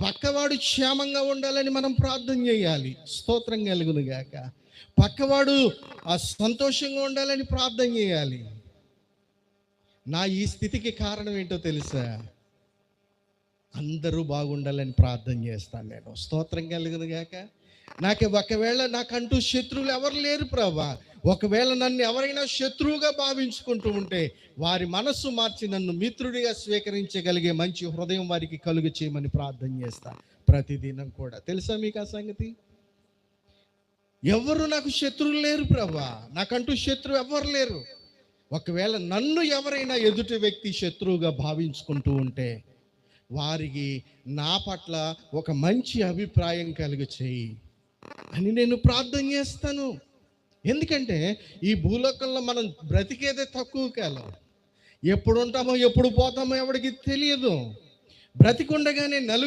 పక్కవాడు క్షేమంగా ఉండాలని మనం ప్రార్థన చేయాలి. స్తోత్రం కలుగును గాక. పక్కవాడు సంతోషంగా ఉండాలని ప్రార్థన చేయాలి. నా ఈ స్థితికి కారణం ఏంటో తెలుసా? అందరూ బాగుండాలని ప్రార్థన చేస్తాను నేను. స్తోత్రం కలుగును గాక. ఒకవేళ నాకంటూ శత్రువులు ఎవరు లేరు ప్రభా. ఒకవేళ నన్ను ఎవరైనా శత్రువుగా భావించుకుంటూ ఉంటే వారి మనస్సు మార్చి నన్ను మిత్రుడిగా స్వీకరించగలిగే మంచి హృదయం వారికి కలుగు చేయమని ప్రార్థన చేస్తా ప్రతిదినం కూడా. తెలుసా మీకు ఆ సంగతి? ఎవరు నాకు శత్రువులు లేరు ప్రభా. నాకంటూ శత్రువు ఎవరు లేరు. ఒకవేళ నన్ను ఎవరైనా ఎదుటి వ్యక్తి శత్రువుగా భావించుకుంటూ ఉంటే వారికి నా పట్ల ఒక మంచి అభిప్రాయం కలుగు చేయి అని నేను ప్రార్థన చేస్తాను. ఎందుకంటే ఈ భూలోకంలో మనం బ్రతికేదే తక్కువ కాలం. ఎప్పుడు ఉంటామో ఎప్పుడు పోతామో ఎవరికి తెలియదు. బ్రతికుండగానే నలుగురు